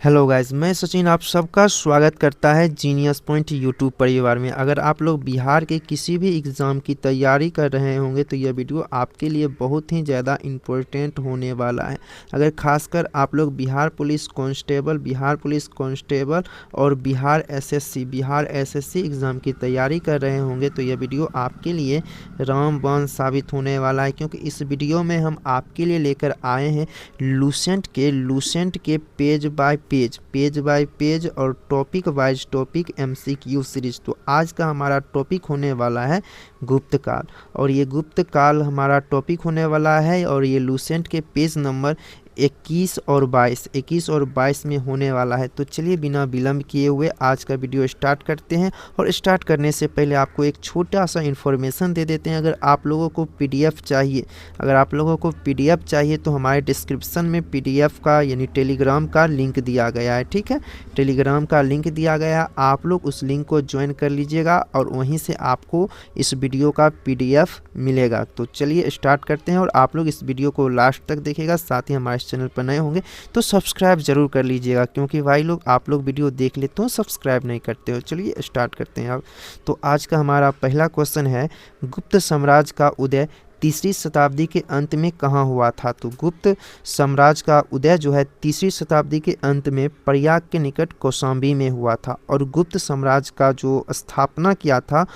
Hello guys, मैं सचिन आप सबका स्वागत करता है जीनियस पॉइंट यूट्यूब परिवार में। अगर आप लोग बिहार के किसी भी एग्ज़ाम की तैयारी कर रहे होंगे तो यह वीडियो आपके लिए बहुत ही ज़्यादा इम्पोर्टेंट होने वाला है। अगर खासकर आप लोग बिहार पुलिस कांस्टेबल और बिहार एसएससी एग्ज़ाम की तैयारी कर रहे होंगे तो यह वीडियो आपके लिए रामबाण साबित होने वाला है, क्योंकि इस वीडियो में हम आपके लिए लेकर आए हैं लूसेंट के पेज बाय पेज और topic wise topic MCQ series. तो आज का हमारा टॉपिक होने वाला है गुप्त काल, और ये गुप्त काल हमारा टॉपिक होने वाला है और ये लूसेंट के पेज नंबर 21 और 22 में होने वाला है। तो चलिए बिना विलंब किए हुए आज का वीडियो स्टार्ट करते हैं। और स्टार्ट करने से पहले आपको एक छोटा सा इन्फॉर्मेशन दे देते हैं। अगर आप लोगों को पीडीएफ चाहिए तो हमारे डिस्क्रिप्शन में पीडीएफ का यानी टेलीग्राम का लिंक दिया गया है। ठीक है, टेलीग्राम का लिंक दिया गया, आप लोग उस लिंक को ज्वाइन कर लीजिएगा और वहीं से आपको इस वीडियो का पीडीएफ मिलेगा। तो चलिए स्टार्ट करते हैं और आप लोग इस वीडियो को लास्ट तक देखिएगा। साथ ही हमारे चैनल पर नए होंगे तो सब्सक्राइब जरूर कर लीजिएगा, क्योंकि भाई लोग आप लोग वीडियो देख लेते हो सब्सक्राइब नहीं करते हो। चलिए स्टार्ट करते हैं अब। तो आज का हमारा पहला क्वेश्चन है, गुप्त साम्राज्य का उदय तीसरी शताब्दी के अंत में कहाँ हुआ था? तो गुप्त साम्राज्य का उदय जो है तीसरी शताब्दी के अंत में प्रयाग के निकट कौशाम्बी में हुआ था। और गुप्त साम्राज्य का जो स्थापना किया था,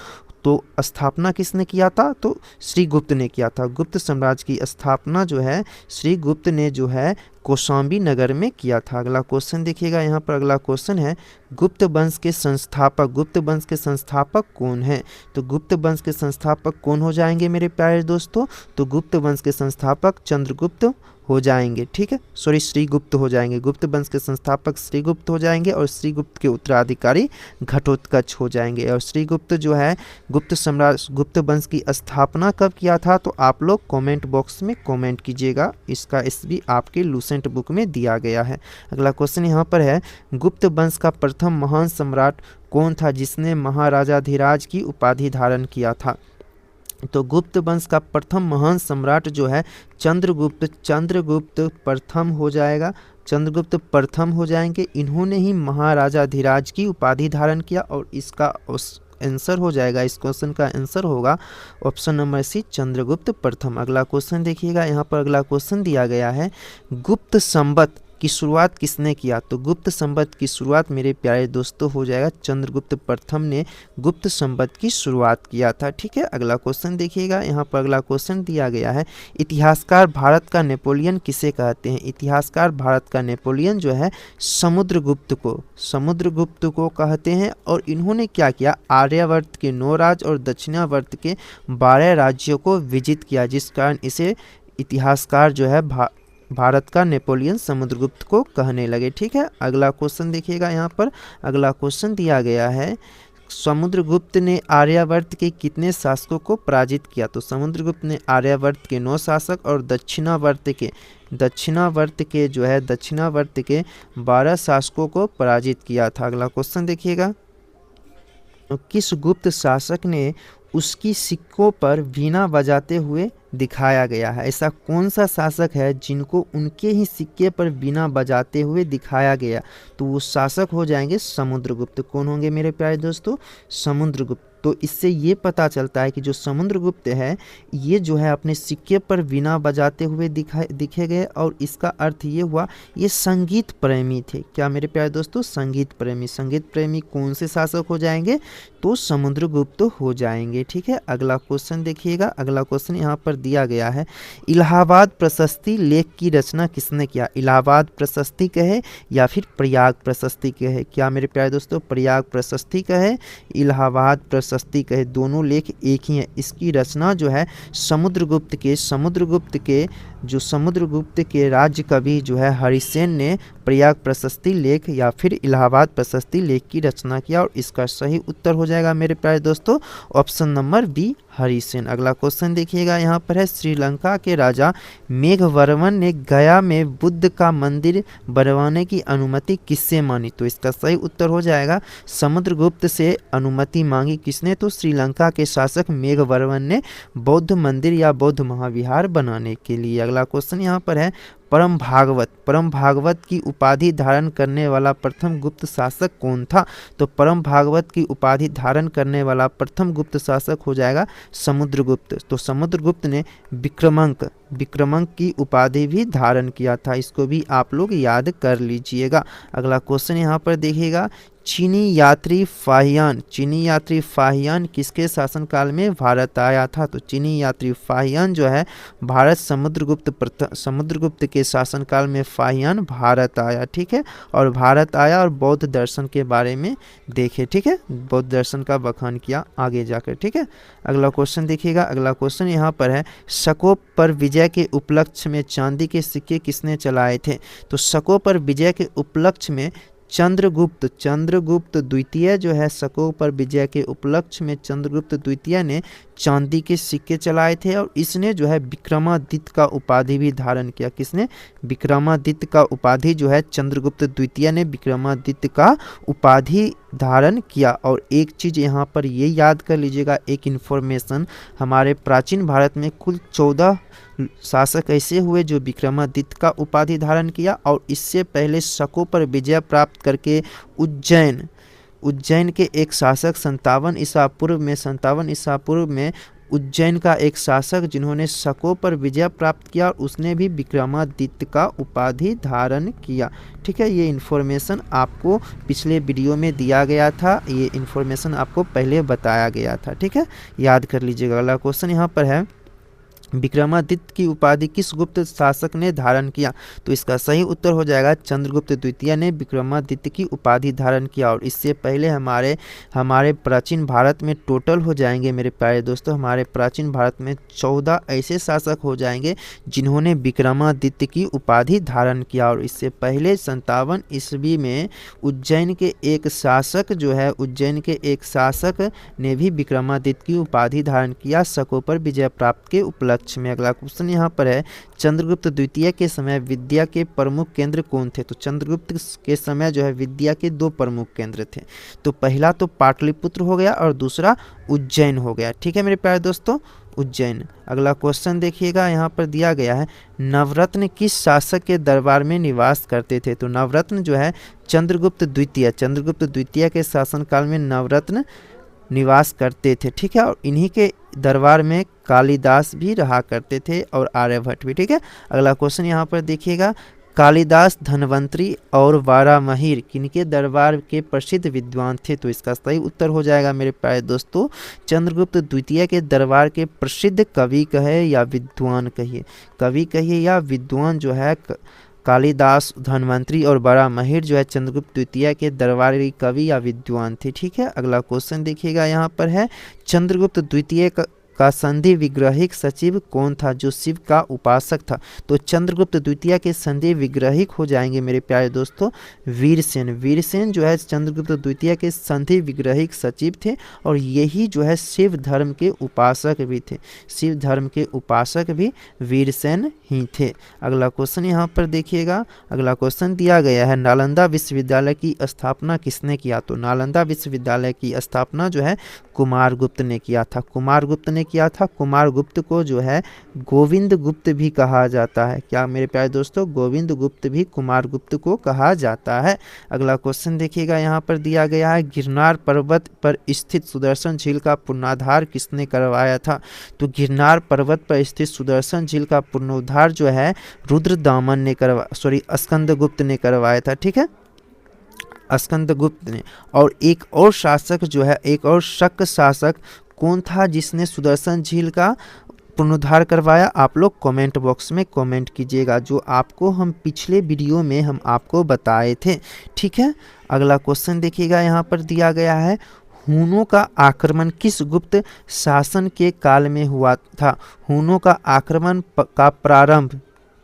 तो स्थापना किसने किया था? तो श्रीगुप्त ने किया था। गुप्त साम्राज्य की स्थापना जो है श्रीगुप्त ने जो है कौशाम्बी नगर में किया था। अगला क्वेश्चन देखिएगा, यहाँ पर अगला क्वेश्चन है, गुप्त वंश के संस्थापक कौन है? तो गुप्त वंश के संस्थापक कौन हो जाएंगे मेरे प्यारे दोस्तों? तो गुप्त वंश के संस्थापक चंद्रगुप्त हो जाएंगे। ठीक है, श्रीगुप्त हो जाएंगे। गुप्त वंश के संस्थापक श्रीगुप्त हो जाएंगे और श्रीगुप्त के उत्तराधिकारी घटोत्कच हो जाएंगे। और श्रीगुप्त जो है गुप्त वंश की स्थापना कब किया था? तो आप लोग कमेंट बॉक्स में कमेंट कीजिएगा, इसका भी आपके लूसेंट बुक में दिया गया है। अगला क्वेश्चन यहाँ पर है, गुप्त वंश का प्रथम महान सम्राट कौन था जिसने महाराजाधिराज की उपाधि धारण किया था? तो गुप्त वंश का प्रथम महान सम्राट जो है चंद्रगुप्त प्रथम हो जाएगा। चंद्रगुप्त प्रथम हो जाएंगे। इन्होंने ही महाराजाधिराज की उपाधि धारण किया और इसका आंसर हो जाएगा, इस क्वेश्चन का आंसर होगा ऑप्शन नंबर सी, चंद्रगुप्त प्रथम। अगला क्वेश्चन देखिएगा, यहाँ पर अगला क्वेश्चन दिया गया है, गुप्त संवत की शुरुआत किसने किया? तो गुप्त संवत की शुरुआत मेरे प्यारे दोस्तों हो जाएगा चंद्रगुप्त प्रथम ने गुप्त संवत की शुरुआत किया था। ठीक है, अगला क्वेश्चन देखिएगा, यहाँ पर अगला क्वेश्चन दिया गया है, इतिहासकार भारत का नेपोलियन किसे कहते हैं? इतिहासकार भारत का नेपोलियन जो है समुद्रगुप्त को कहते हैं। और इन्होंने क्या किया? आर्यावर्त के 9 राज्य और दक्षिणावर्त के 12 राज्यों को विजित किया, जिस कारण इसे इतिहासकार जो है भारत का नेपोलियन समुद्रगुप्त को कहने लगे। ठीक है, अगला क्वेश्चन देखिएगा, यहाँ पर अगला क्वेश्चन दिया गया है, समुद्रगुप्त ने आर्यावर्त के कितने शासकों को पराजित किया? तो समुद्रगुप्त ने आर्यावर्त के 9 शासक और दक्षिणावर्त के 12 शासकों को पराजित किया था। अगला क्वेश्चन देखिएगा, किस गुप्त शासक ने उसकी सिक्कों पर वीणा बजाते हुए दिखाया गया है? ऐसा कौन सा शासक है जिनको उनके ही सिक्के पर वीणा बजाते हुए दिखाया गया? तो वो शासक हो जाएंगे समुद्रगुप्त। कौन होंगे मेरे प्यारे दोस्तों? समुद्रगुप्त। तो इससे ये पता चलता है कि जो समुद्रगुप्त है ये जो है अपने सिक्के पर वीणा बजाते हुए दिखे गए, और इसका अर्थ ये हुआ ये संगीत प्रेमी थे। क्या मेरे प्यारे दोस्तों? संगीत प्रेमी कौन से शासक हो जाएंगे? तो समुद्रगुप्त हो जाएंगे। ठीक है, अगला क्वेश्चन देखिएगा, अगला क्वेश्चन यहाँ पर दिया गया है, इलाहाबाद प्रशस्ति लेख की रचना किसने किया? इलाहाबाद प्रशस्ति कहे या फिर प्रयाग प्रशस्ति कहे? क्या मेरे प्यारे दोस्तों? प्रयाग प्रशस्ति कहे, इलाहाबाद प्रशस्ति कहे, दोनों लेख एक ही है। इसकी रचना जो है समुद्रगुप्त के राज्य कवि जो है हरिसेन ने प्रयाग प्रशस्ति लेख या फिर इलाहाबाद प्रशस्ति लेख की रचना किया, और इसका सही उत्तर हो जाएगा मेरे प्यारे दोस्तों ऑप्शन नंबर बी, हरिसेन। अगला क्वेश्चन देखिएगा, यहाँ पर है, श्रीलंका के राजा मेघवर्मन ने गया में बुद्ध का मंदिर बनवाने की अनुमति किससे मांगी? तो इसका सही उत्तर हो जाएगा समुद्रगुप्त से अनुमति मांगी। किसने? तो श्रीलंका के शासक मेघवर्मन ने बौद्ध मंदिर या बौद्ध महाविहार बनाने के लिए। अगला क्वेश्चन यहाँ पर है, परम भागवत की उपाधि धारण करने वाला प्रथम गुप्त शासक कौन था? तो परम भागवत की उपाधि धारण करने वाला प्रथम गुप्त शासक हो जाएगा समुद्रगुप्त। तो समुद्रगुप्त ने विक्रमंक की उपाधि भी धारण किया था, इसको भी आप लोग याद कर लीजिएगा। अगला क्वेश्चन यहाँ पर देखिएगा, चीनी यात्री फाहियान किसके शासनकाल में भारत आया था? तो चीनी यात्री फाहियान जो है भारत समुद्रगुप्त के शासनकाल में फाहियान भारत आया, ठीक है। और भारत आया और बौद्ध दर्शन के बारे में देखे, ठीक है, बौद्ध दर्शन का बखान किया आगे जाकर, ठीक है। अगला क्वेश्चन देखिएगा, अगला क्वेश्चन यहाँ पर है, शकों पर विजय के उपलक्ष्य में चांदी के सिक्के किसने चलाए थे? तो शकों पर विजय के उपलक्ष्य में चंद्रगुप्त द्वितीय जो है, शकों पर विजय के उपलक्ष्य में चंद्रगुप्त द्वितीय ने चांदी के सिक्के चलाए थे और इसने जो है विक्रमादित्य का उपाधि भी धारण किया। किसने? विक्रमादित्य का उपाधि जो है चंद्रगुप्त द्वितीय ने विक्रमादित्य का उपाधि धारण किया। और एक चीज़ यहाँ पर ये याद कर लीजिएगा, एक इन्फॉर्मेशन, हमारे प्राचीन भारत में कुल 14 शासक ऐसे हुए जो विक्रमादित्य का उपाधि धारण किया और इससे पहले शकों पर विजय प्राप्त करके उज्जैन के एक शासक 57 ईसा पूर्व में उज्जैन का एक शासक जिन्होंने शकों पर विजय प्राप्त किया और उसने भी विक्रमादित्य का उपाधि धारण किया, ठीक है। ये इन्फॉर्मेशन आपको पिछले वीडियो में दिया गया था, ये इन्फॉर्मेशन आपको पहले बताया गया था, ठीक है, याद कर लीजिएगा। अगला क्वेश्चन यहाँ पर है, विक्रमादित्य की उपाधि किस गुप्त शासक ने धारण किया? तो इसका सही उत्तर हो जाएगा चंद्रगुप्त द्वितीय ने विक्रमादित्य की उपाधि धारण किया। और इससे पहले हमारे प्राचीन भारत में टोटल हो जाएंगे मेरे प्यारे दोस्तों, हमारे प्राचीन भारत में 14 ऐसे शासक हो जाएंगे जिन्होंने विक्रमादित्य की उपाधि धारण किया। और इससे पहले 57 ईस्वी में उज्जैन के एक शासक ने भी विक्रमादित्य की उपाधि धारण किया शकों पर विजय प्राप्त के उपलक्ष्य में। अगला क्वेश्चन यहाँ पर है, चंद्रगुप्त द्वितीय के समय विद्या के प्रमुख केंद्र कौन थे? तो चंद्रगुप्त के समय जो है विद्या के 2 प्रमुख केंद्र थे। तो पहला तो पाटलिपुत्र हो गया और दूसरा उज्जैन हो गया, ठीक है मेरे प्यारे दोस्तों, उज्जैन। अगला क्वेश्चन देखिएगा, यहाँ पर दिया गया है, नवरत्न किस शासक के दरबार में निवास करते थे? तो नवरत्न जो है चंद्रगुप्त द्वितीय के शासनकाल में नवरत्न निवास करते थे, ठीक है। और इन्हीं के दरबार में कालिदास भी रहा करते थे और आर्यभट्ट भी, ठीक है। अगला क्वेश्चन यहाँ पर देखिएगा, कालिदास, धन्वंतरी और वारामहिर किनके दरबार के प्रसिद्ध विद्वान थे? तो इसका सही उत्तर हो जाएगा मेरे प्यारे दोस्तों चंद्रगुप्त द्वितीय के दरबार के प्रसिद्ध कवि कहे या विद्वान कहिए या विद्वान जो है कालिदास, धन्वंतरी और वारामहिर जो है चंद्रगुप्त द्वितीय के दरबारी कवि या विद्वान थे, ठीक है। अगला क्वेश्चन देखिएगा, यहाँ पर है, चंद्रगुप्त द्वितीय का संधि विग्रहिक सचिव कौन था जो शिव का उपासक था? तो चंद्रगुप्त द्वितीय के संधि विग्रहिक हो जाएंगे मेरे प्यारे दोस्तों वीरसेन जो है चंद्रगुप्त द्वितीय के संधि विग्रहिक सचिव थे और यही जो है शिव धर्म के उपासक भी वीरसेन ही थे। अगला क्वेश्चन यहाँ पर देखिएगा, अगला क्वेश्चन दिया गया है, नालंदा विश्वविद्यालय की स्थापना किसने किया? तो नालंदा विश्वविद्यालय की स्थापना जो है कुमारगुप्त ने किया था। कुमारगुप्त को जो है गोविंद गुप्त भी कहा जाता है। क्या मेरे प्यारे दोस्तों, गोविंद गुप्त भी कुमारगुप्त को कहा जाता है। अगला क्वेश्चन देखिएगा, यहाँ पर दिया गया है, गिरनार पर्वत पर स्थित सुदर्शन झील का पुनरुद्धार किसने करवाया था? तो गिरनार पर्वत पर स्थित सुदर्शन झील का पुनरुद्धार जो है स्कंदगुप्त ने करवाया था, ठीक है, स्कंदगुप्त ने। और एक और शक शासक कौन था जिसने सुदर्शन झील का पुनरुद्धार करवाया? आप लोग कमेंट बॉक्स में कमेंट कीजिएगा, जो आपको हम पिछले वीडियो में हम आपको बताए थे, ठीक है। अगला क्वेश्चन देखिएगा, यहाँ पर दिया गया है, हुनों का आक्रमण किस गुप्त शासन के काल में हुआ था? हुनों का आक्रमण का प्रारंभ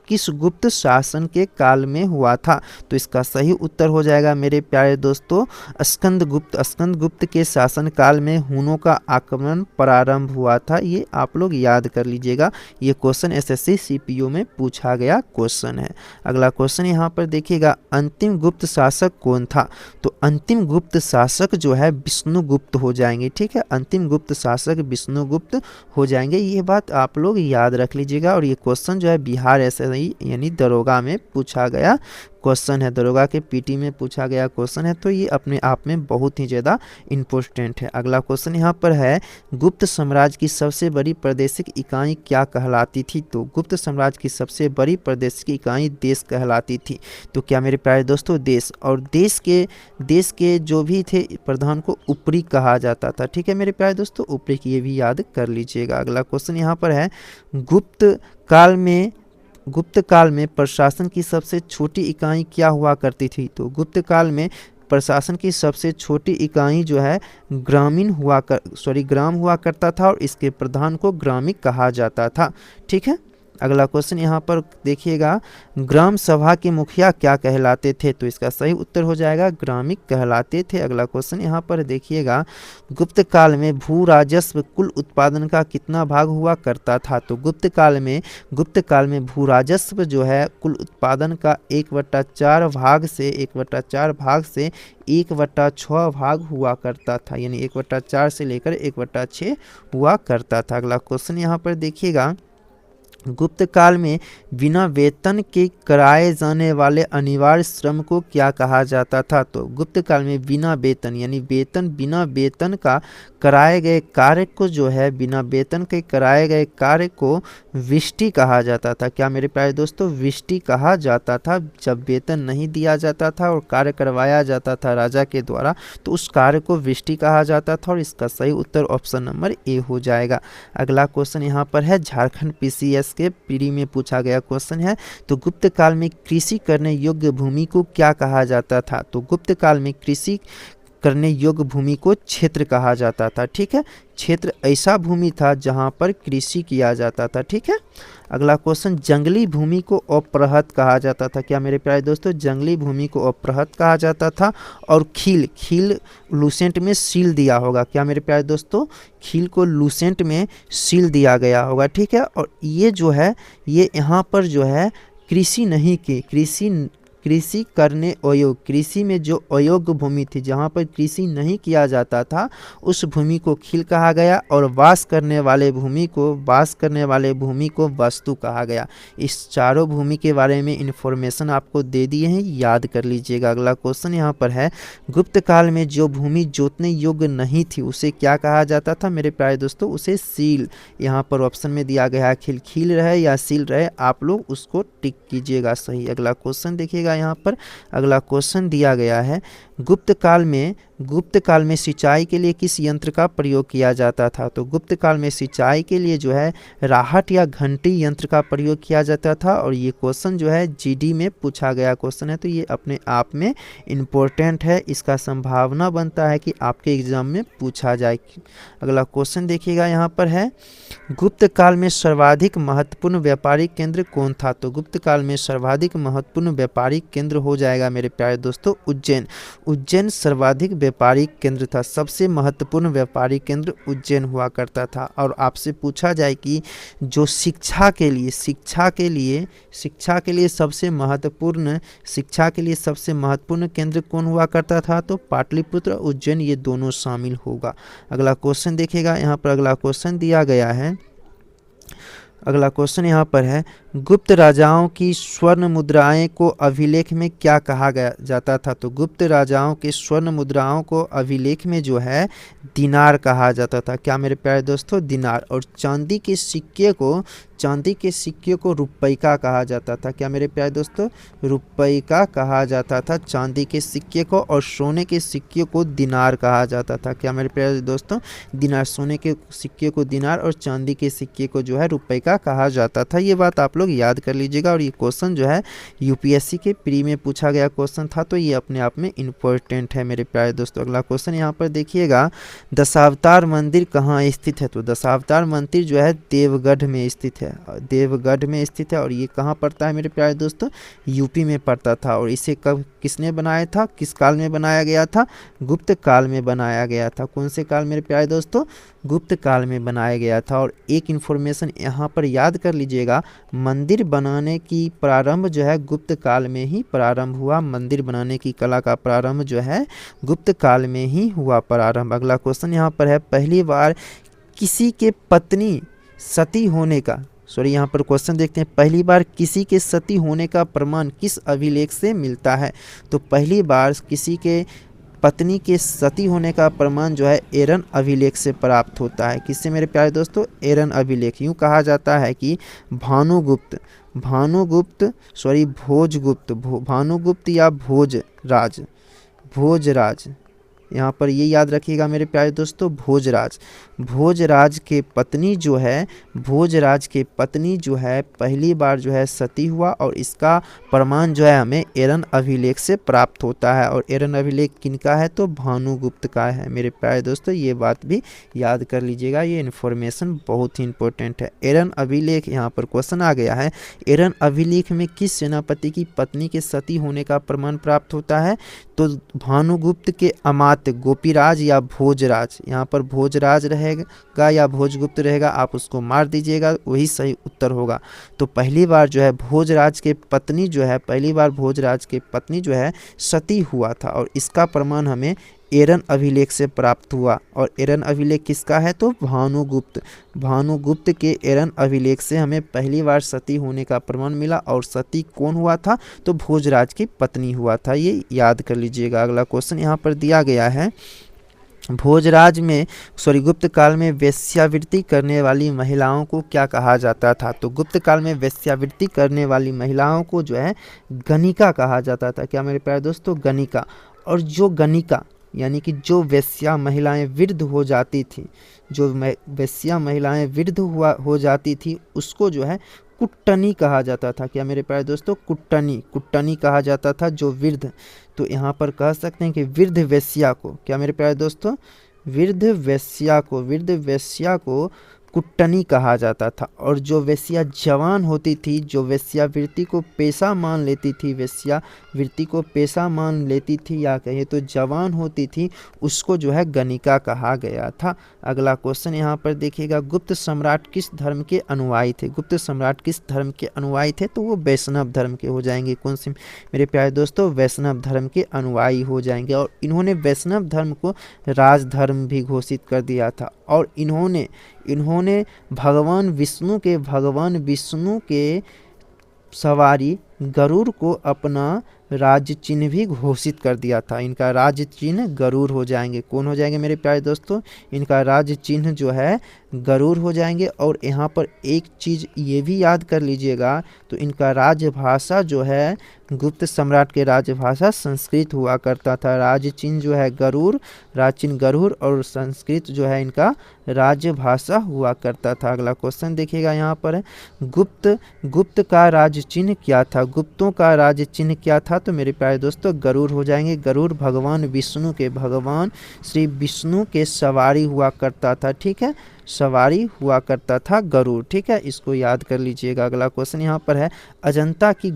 किस गुप्त शासन के काल में हुआ था? तो इसका सही उत्तर हो जाएगा मेरे प्यारे दोस्तों स्कंदगुप्त के शासन काल में हुनों का आक्रमण प्रारंभ हुआ था। ये आप लोग याद कर लीजिएगा, ये क्वेश्चन एसएससी सीपीओ में पूछा गया क्वेश्चन है। अगला क्वेश्चन यहाँ पर देखिएगा, अंतिम गुप्त शासक कौन था? तो अंतिम गुप्त शासक जो है विष्णुगुप्त हो जाएंगे, ठीक है, अंतिम गुप्त शासक विष्णुगुप्त हो जाएंगे। ये बात आप लोग याद रख लीजिएगा और ये क्वेश्चन जो है बिहार सही यानी दरोगा में पूछा गया क्वेश्चन है, दरोगा के पीटी में पूछा गया क्वेश्चन है, तो ये अपने आप में बहुत ही ज़्यादा इम्पोर्टेंट है। अगला क्वेश्चन यहाँ पर है, गुप्त साम्राज्य की सबसे बड़ी प्रादेशिक इकाई क्या कहलाती थी? तो गुप्त साम्राज्य की सबसे बड़ी प्रादेशिक इकाई देश कहलाती थी। तो क्या मेरे प्यारे दोस्तों, देश, और देश के जो भी थे प्रधान को ऊपरी कहा जाता था। ठीक है मेरे प्यारे दोस्तों, ऊपरी की ये भी याद कर लीजिएगा। अगला क्वेश्चन यहाँ पर है, गुप्त काल में प्रशासन की सबसे छोटी इकाई क्या हुआ करती थी? तो गुप्त काल में प्रशासन की सबसे छोटी इकाई जो है ग्राम हुआ करता था और इसके प्रधान को ग्रामिक कहा जाता था। ठीक है, अगला क्वेश्चन यहाँ पर देखिएगा, ग्राम सभा के मुखिया क्या कहलाते थे? तो इसका सही उत्तर हो जाएगा ग्रामिक कहलाते थे। अगला क्वेश्चन यहाँ पर देखिएगा, गुप्त काल में भू राजस्व कुल उत्पादन का कितना भाग हुआ करता था? तो गुप्त काल में भू राजस्व जो है कुल उत्पादन का 1/4 भाग से 1/6 भाग हुआ करता था, यानी 1/4 से लेकर 1/6 हुआ करता था। अगला क्वेश्चन यहाँ पर देखिएगा, गुप्त काल में बिना वेतन के कराए जाने वाले अनिवार्य श्रम को क्या कहा जाता था? तो गुप्त काल में बिना वेतन का कराए गए कार्य को जो है बिना वेतन के कराए गए कार्य को विष्टि कहा जाता था। क्या मेरे प्यारे दोस्तों, विष्टि कहा जाता था। जब वेतन नहीं दिया जाता था और कार्य करवाया जाता था राजा के द्वारा, तो उस कार्य को विष्टि कहा जाता था, और इसका सही उत्तर ऑप्शन नंबर ए हो जाएगा। अगला क्वेश्चन यहाँ पर है, झारखंड पीसीएस के प्री में पूछा गया क्वेश्चन है, तो गुप्त काल में कृषि करने योग्य भूमि को क्या कहा जाता था? तो गुप्त काल में कृषि करने योग्य भूमि को क्षेत्र कहा जाता था। ठीक है, क्षेत्र ऐसा भूमि था जहां पर कृषि किया जाता था। ठीक है, अगला क्वेश्चन, जंगली भूमि को अपरहत कहा जाता था। क्या मेरे प्यारे दोस्तों, जंगली भूमि को अपरहत कहा जाता था। और खील लूसेंट में सील दिया होगा। क्या मेरे प्यारे दोस्तों, खील को लूसेंट में सील दिया गया होगा। ठीक है, और ये जो है ये यहाँ पर जो है कृषि नहीं की, कृषि करने अयोग्य, कृषि में जो अयोग्य भूमि थी जहाँ पर कृषि नहीं किया जाता था उस भूमि को खील कहा गया, और वास करने वाले भूमि को वस्तु कहा गया। इस चारों भूमि के बारे में इंफॉर्मेशन आपको दे दिए हैं, याद कर लीजिएगा। अगला क्वेश्चन यहाँ पर है, गुप्त काल में जो भूमि जोतने योग्य नहीं थी उसे क्या कहा जाता था? मेरे प्यारे दोस्तों, उसे सील। यहाँ पर ऑप्शन में दिया गया है खील रहे या सील रहे, आप लोग उसको टिक कीजिएगा सही। अगला क्वेश्चन देखिएगा, यहाँ पर अगला क्वेश्चन दिया गया है, गुप्त काल में सिंचाई के लिए किस यंत्र का प्रयोग किया जाता था? तो गुप्त काल में सिंचाई के लिए जो है राहट या घंटी यंत्र का प्रयोग किया जाता था, और ये क्वेश्चन जो है जीडी में पूछा गया क्वेश्चन है, तो ये अपने आप में इम्पोर्टेंट है। इसका संभावना बनता है कि आपके एग्जाम में पूछा जाए। अगला क्वेश्चन देखिएगा, यहाँ पर है, गुप्त काल में सर्वाधिक महत्वपूर्ण व्यापारिक केंद्र कौन था? तो गुप्त काल में सर्वाधिक महत्वपूर्ण व्यापारिक केंद्र हो जाएगा मेरे प्यारे दोस्तों उज्जैन सर्वाधिक व्यापारिक केंद्र था। सबसे महत्वपूर्ण व्यापारिक केंद्र उज्जैन हुआ करता था। और आपसे पूछा जाए कि जो शिक्षा के लिए सबसे महत्वपूर्ण केंद्र कौन हुआ करता था? तो पाटलिपुत्र, उज्जैन, ये दोनों शामिल होगा। अगला क्वेश्चन देखिएगा, यहाँ पर अगला क्वेश्चन दिया गया है, अगला क्वेश्चन यहाँ पर है, गुप्त राजाओं की स्वर्ण मुद्राएं को अभिलेख में क्या कहा जाता था? तो गुप्त राजाओं के स्वर्ण मुद्राओं को अभिलेख में जो है दिनार कहा जाता था। क्या मेरे प्यारे दोस्तों, दिनार। और चांदी के सिक्के को रुपैका कहा जाता था। क्या मेरे प्यारे दोस्तों, रुपैका कहा जाता था चांदी के सिक्के को, और सोने के सिक्के को दिनार कहा जाता था। क्या मेरे प्यारे दोस्तों, दिनार, सोने के सिक्के को दिनार और चांदी के सिक्के को जो है रुपैका कहा जाता था। ये बात आप लोग याद कर लीजिएगा। और ये क्वेश्चन जो है यूपीएससी के प्री में पूछा गया क्वेश्चन था, तो ये अपने आप में इम्पोर्टेंट है मेरे प्यारे दोस्तों। अगला क्वेश्चन यहाँ पर देखिएगा, दशावतार मंदिर कहाँ स्थित है? तो दशावतार मंदिर जो है देवगढ़ में स्थित है, और ये कहाँ पड़ता है मेरे प्यारे दोस्तों? यूपी में पड़ता था। और इसे कब किसने बनाया था, किस काल में बनाया गया था? गुप्त काल में बनाया गया था। कौन से काल मेरे प्यारे दोस्तों? गुप्त काल में बनाया गया था। और एक इन्फॉर्मेशन यहाँ पर याद कर लीजिएगा, मंदिर बनाने की प्रारंभ जो है गुप्त काल में ही प्रारंभ हुआ। मंदिर बनाने की कला का प्रारंभ जो है गुप्त काल में ही हुआ प्रारंभ। अगला क्वेश्चन यहाँ पर है, पहली बार किसी के पत्नी सती होने का सॉरी यहाँ पर क्वेश्चन देखते हैं, पहली बार किसी के सती होने का प्रमाण किस अभिलेख से मिलता है? तो पहली बार किसी के पत्नी के सती होने का प्रमाण जो है एरन अभिलेख से प्राप्त होता है। किससे मेरे प्यारे दोस्तों? एरन अभिलेख। यूँ कहा जाता है कि भानुगुप्त भानुगुप्त या भोजराज, यहाँ पर ये याद रखिएगा मेरे प्यारे दोस्तों, भोजराज के पत्नी जो है पहली बार जो है सती हुआ, और इसका प्रमाण जो है हमें एरन अभिलेख से प्राप्त होता है। और एरन अभिलेख किनका है? तो भानुगुप्त का है। मेरे प्यारे दोस्तों ये बात भी याद कर लीजिएगा, ये इन्फॉर्मेशन बहुत ही इंपॉर्टेंट है। एरन अभिलेख, यहाँ पर क्वेश्चन आ गया है, एरन अभिलेख में किस सेनापति की पत्नी के सती होने का प्रमाण प्राप्त होता है? तो भानुगुप्त के अमात्य गोपीराज या भोजराज, यहाँ पर भोजराज रहेगा या भोजगुप्त रहेगा, आप उसको मार दीजिएगा, वही सही उत्तर होगा। तो पहली बार भोजराज के पत्नी जो है सती हुआ था, और इसका प्रमाण हमें एरन अभिलेख से प्राप्त हुआ। और एरन अभिलेख किसका है? तो भानुगुप्त के एरन अभिलेख से हमें पहली बार सती होने का प्रमाण मिला। और सती कौन हुआ था? तो भोजराज की पत्नी हुआ था, ये याद कर लीजिएगा। अगला क्वेश्चन यहाँ पर दिया गया है, गुप्त काल में वेश्यावृत्ति करने वाली महिलाओं को क्या कहा जाता था? तो गुप्त काल में वेश्यावृत्ति करने वाली महिलाओं को जो है गणिका कहा जाता था। क्या मेरे प्यारे दोस्तों? गणिका। और जो गणिका यानी कि जो वेश्या महिलाएं वृद्ध हो जाती थी, उसको जो है कुट्टनी कहा जाता था। क्या मेरे प्यारे दोस्तों? कुट्टनी कहा जाता था जो वृद्ध। तो यहाँ पर कह सकते हैं कि वृद्ध वेश्या को, क्या मेरे प्यारे दोस्तों? वृद्ध वेश्या को कुट्टनी कहा जाता था। और जो वेश्या जवान होती थी, जो वेश्यावृत्ति को पेशा मान लेती थी या कहिए तो जवान होती थी, उसको जो है गणिका कहा गया था। अगला क्वेश्चन यहाँ पर देखिएगा, गुप्त सम्राट किस धर्म के अनुयायी थे? तो वो वैष्णव धर्म के हो जाएंगे। कौन से मेरे प्यारे दोस्तों? वैष्णव धर्म के अनुयायी हो जाएंगे। और इन्होंने वैष्णव धर्म को राजधर्म भी घोषित कर दिया था। और इन्होंने भगवान विष्णु के सवारी गरुड़ को अपना राज्य चिन्ह भी घोषित कर दिया था। इनका राज्य चिन्ह गरुड़ हो जाएंगे। कौन हो जाएंगे मेरे प्यारे दोस्तों? इनका राज्य चिन्ह जो है गरुड़ हो जाएंगे। और यहाँ पर एक चीज़ ये भी याद कर लीजिएगा, तो इनका राजभाषा जो है, गुप्त सम्राट के राजभाषा संस्कृत हुआ करता था। राज्य चिन्ह जो है राजचिन्ह गरुड़, और संस्कृत जो है इनका राजभाषा हुआ करता था। अगला क्वेश्चन देखिएगा, यहाँ पर है, गुप्त का राज्य चिन्ह क्या था? गुप्तों का राज्य चिन्ह क्या था? तो मेरे प्यारे दोस्तों गरुड़ हो जाएंगे। गरुड़ भगवान श्री विष्णु के सवारी हुआ करता था। ठीक है, सवारी हुआ करता था गरुड़। ठीक है, इसको याद कर लीजिएगा। अगला क्वेश्चन यहाँ पर है, अजंता की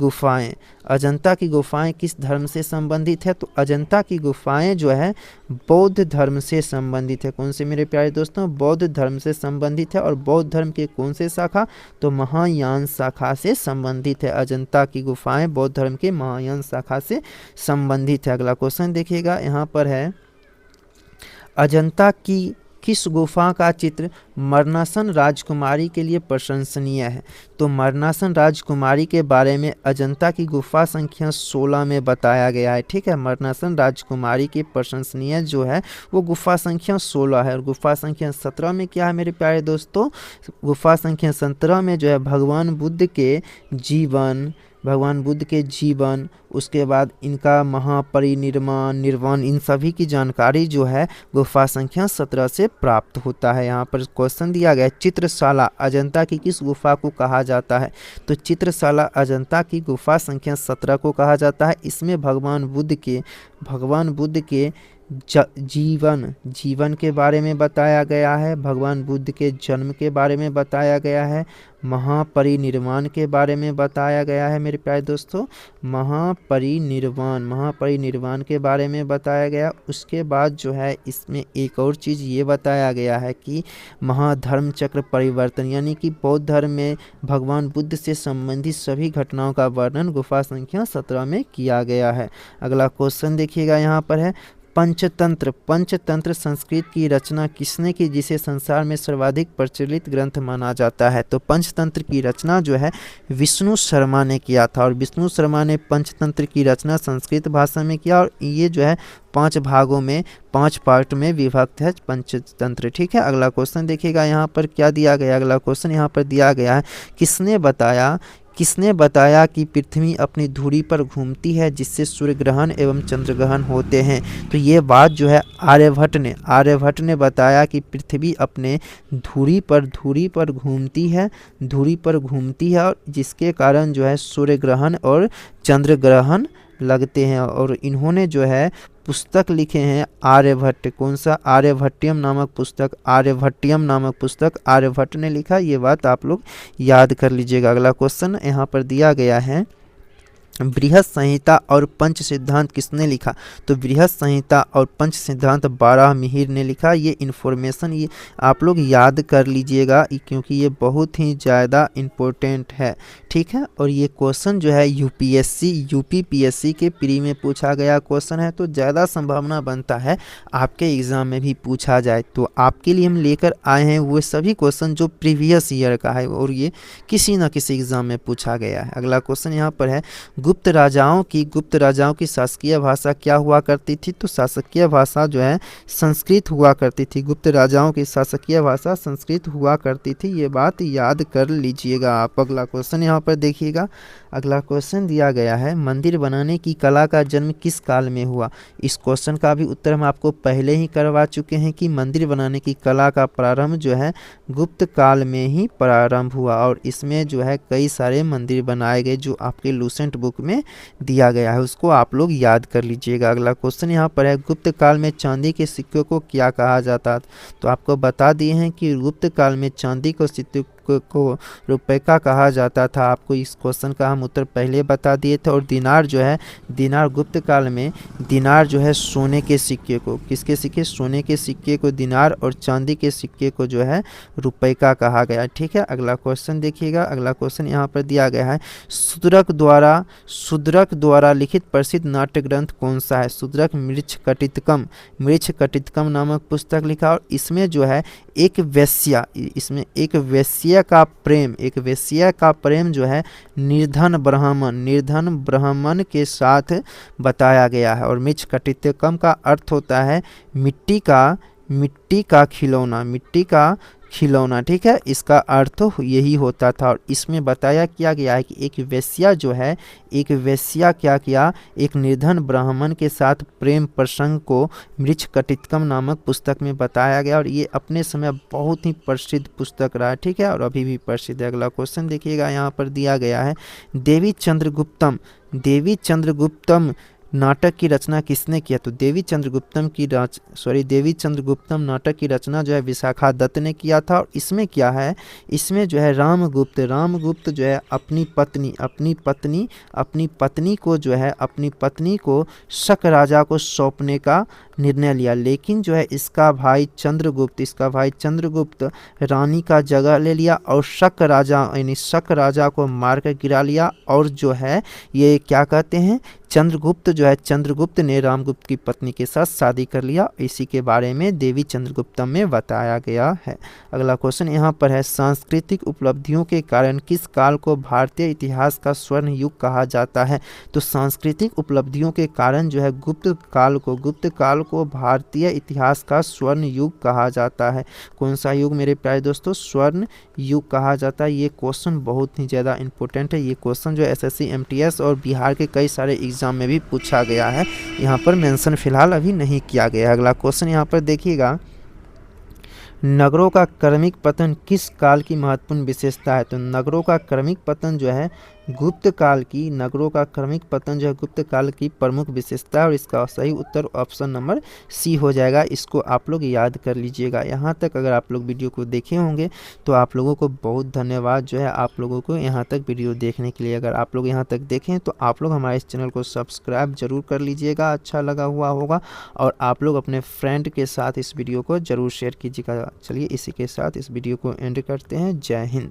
गुफाएं किस धर्म से संबंधित है? तो अजंता की गुफाएं जो है बौद्ध धर्म से संबंधित है। कौन से मेरे प्यारे दोस्तों? बौद्ध धर्म से संबंधित है। और बौद्ध धर्म के कौन से शाखा? तो महायान शाखा से संबंधित है। अजंता की गुफाएं बौद्ध धर्म के महायान शाखा से संबंधित है। अगला क्वेश्चन देखिएगा, यहाँ पर है, अजंता की किस गुफा का चित्र मरणासन राजकुमारी के लिए प्रशंसनीय है? तो मरणासन राजकुमारी के बारे में अजंता की गुफा संख्या 16 में बताया गया है। ठीक है, मरणासन राजकुमारी की प्रशंसनीय जो है वो गुफा संख्या 16 है। और गुफा संख्या 17 में क्या है मेरे प्यारे दोस्तों? गुफा संख्या 17 में जो है भगवान बुद्ध के जीवन, उसके बाद इनका महापरिनिर्वाण, निर्वाण, इन सभी की जानकारी जो है गुफा संख्या 17 से प्राप्त होता है। यहाँ पर क्वेश्चन दिया गया है, चित्रशाला अजंता की किस गुफा को कहा जाता है? तो चित्रशाला अजंता की गुफा संख्या 17 को कहा जाता है। इसमें भगवान बुद्ध के जीवन के बारे में बताया गया है, भगवान बुद्ध के जन्म के बारे में बताया गया है, महापरिनिर्वाण के बारे में बताया गया है। मेरे प्यारे दोस्तों, महापरिनिर्वाण के बारे में बताया गया। उसके बाद जो है इसमें एक और चीज़ ये बताया गया है कि महाधर्म चक्र परिवर्तन, यानी कि बौद्ध धर्म में भगवान बुद्ध से संबंधित सभी घटनाओं का वर्णन गुफा संख्या 17 में किया गया है। अगला क्वेश्चन देखिएगा, यहाँ पर है, पंचतंत्र, पंचतंत्र संस्कृत की रचना किसने की जिसे संसार में सर्वाधिक प्रचलित ग्रंथ माना जाता है? तो पंचतंत्र की रचना जो है विष्णु शर्मा ने किया था और विष्णु शर्मा ने पंचतंत्र की रचना संस्कृत भाषा में किया और ये जो है 5 भागों में 5 पार्ट में विभक्त है पंचतंत्र। ठीक है, अगला क्वेश्चन देखिएगा यहाँ पर क्या दिया गया। अगला क्वेश्चन यहाँ पर दिया गया है, किसने बताया कि पृथ्वी अपनी धुरी पर घूमती है जिससे सूर्य ग्रहण एवं चंद्र ग्रहण होते हैं? तो ये बात जो है आर्यभट्ट ने बताया कि पृथ्वी अपने धुरी पर घूमती है और जिसके कारण जो है सूर्य ग्रहण और चंद्र ग्रहण लगते हैं। और इन्होंने जो है पुस्तक लिखे हैं आर्यभट्ट, कौन सा? आर्यभट्टियम नामक पुस्तक आर्यभट्ट ने लिखा। ये बात आप लोग याद कर लीजिएगा। अगला क्वेश्चन यहाँ पर दिया गया है, बृहत संहिता और पंच सिद्धांत किसने लिखा? तो बृहत संहिता और पंच सिद्धांत बारहमिहिर ने लिखा। ये इन्फॉर्मेशन ये आप लोग याद कर लीजिएगा क्योंकि ये बहुत ही ज़्यादा इम्पोर्टेंट है। ठीक है, और ये क्वेश्चन जो है यूपीपीएससी के प्री में पूछा गया क्वेश्चन है, तो ज़्यादा संभावना बनता है आपके एग्ज़ाम में भी पूछा जाए। तो आपके लिए हम लेकर आए हैं वो सभी क्वेश्चन जो प्रीवियस ईयर का है और ये किसी न किसी एग्ज़ाम में पूछा गया है। अगला क्वेश्चन यहाँ पर है, गुप्त राजाओं की शासकीय भाषा क्या हुआ करती थी? तो शासकीय भाषा जो है संस्कृत हुआ करती थी। गुप्त राजाओं की शासकीय भाषा संस्कृत हुआ करती थी, ये बात याद कर लीजिएगा आप। अगला क्वेश्चन यहाँ पर देखिएगा। अगला क्वेश्चन दिया गया है, मंदिर बनाने की कला का जन्म किस काल में हुआ? इस क्वेश्चन का भी उत्तर हम आपको पहले ही करवा चुके हैं कि मंदिर बनाने की कला का प्रारंभ जो है गुप्त काल में ही प्रारंभ हुआ और इसमें जो है कई सारे मंदिर बनाए गए जो आपके लूसेंट बुक में दिया गया है, उसको आप लोग याद कर लीजिएगा। अगला क्वेश्चन यहाँ पर है, गुप्त काल में चांदी के सिक्कों को क्या कहा जाता? तो आपको बता दिए हैं कि गुप्त काल में चांदी को सिक्कों को रुपए का कहा जाता था। आपको इस क्वेश्चन का हम उत्तर पहले बता दिए थे। और दिनार जो है, दिनार गुप्त काल में दिनार जो है सोने के सिक्के को, किसके सिक्के? सोने के सिक्के को दिनार और चांदी के सिक्के को जो है रुपए का कहा गया। ठीक है, अगला क्वेश्चन देखिएगा। अगला क्वेश्चन यहाँ पर दिया गया है, शूद्रक द्वारा लिखित प्रसिद्ध नाट्य ग्रंथ कौन सा है? शूद्रक मृच्छ कटितकम नामक पुस्तक लिखा और इसमें जो है एक वेश्या का प्रेम जो है निर्धन ब्राह्मण के साथ बताया गया है। और मृच्छ कटितकम का अर्थ होता है मिट्टी का खिलौना। ठीक है, इसका अर्थ यही होता था। और इसमें बताया किया गया है कि एक वेश्या क्या किया, एक निर्धन ब्राह्मण के साथ प्रेम प्रसंग को मृच्छ कटितकम नामक पुस्तक में बताया गया और ये अपने समय बहुत ही प्रसिद्ध पुस्तक रहा। ठीक है, और अभी भी प्रसिद्ध है। अगला क्वेश्चन देखिएगा, यहाँ पर दिया गया है, देवी चंद्रगुप्तम नाटक की रचना किसने किया? तो देवी चंद्रगुप्तम नाटक की रचना जो है विशाखा दत्त ने किया था। और इसमें क्या है, इसमें जो है रामगुप्त जो है अपनी पत्नी को शक राजा को सौंपने का निर्णय लिया, लेकिन जो है इसका भाई चंद्रगुप्त रानी का जगह ले लिया और शक राजा को मारकर गिरा लिया। और जो है ये क्या कहते हैं, चंद्रगुप्त ने रामगुप्त की पत्नी के साथ शादी कर लिया। इसी के बारे में देवी चंद्रगुप्तम में बताया गया है। अगला क्वेश्चन यहाँ पर है, सांस्कृतिक उपलब्धियों के कारण किस काल को भारतीय इतिहास का स्वर्ण युग कहा जाता है? तो सांस्कृतिक उपलब्धियों के कारण जो है गुप्त काल को भारतीय इतिहास का स्वर्ण युग कहा जाता है। कौन सा युग मेरे प्यारे दोस्तों? स्वर्ण युग कहा जाता है। ये क्वेश्चन बहुत ही ज़्यादा इंपॉर्टेंट है। ये क्वेश्चन जो एसएससी एमटीएस और बिहार के कई सारे एग्जाम में भी पूछा गया है, यहाँ पर मेंशन फिलहाल अभी नहीं किया गया। अगला क्वेश्चन यहाँ पर देखिएगा, नगरों का क्रमिक पतन किस काल की महत्वपूर्ण विशेषता है? तो नगरों का क्रमिक पतन जो है गुप्त काल की प्रमुख विशेषता है और इसका सही उत्तर ऑप्शन नंबर सी हो जाएगा। इसको आप लोग याद कर लीजिएगा। यहाँ तक अगर आप लोग वीडियो को देखे होंगे तो आप लोगों को बहुत धन्यवाद जो है आप लोगों को यहाँ तक वीडियो देखने के लिए। अगर आप लोग यहाँ तक देखें तो आप लोग हमारे इस चैनल को सब्सक्राइब जरूर कर लीजिएगा, अच्छा लगा हुआ होगा, और आप लोग अपने फ्रेंड के साथ इस वीडियो को ज़रूर शेयर कीजिएगा। चलिए इसी के साथ इस वीडियो को एंड करते हैं। जय हिंद।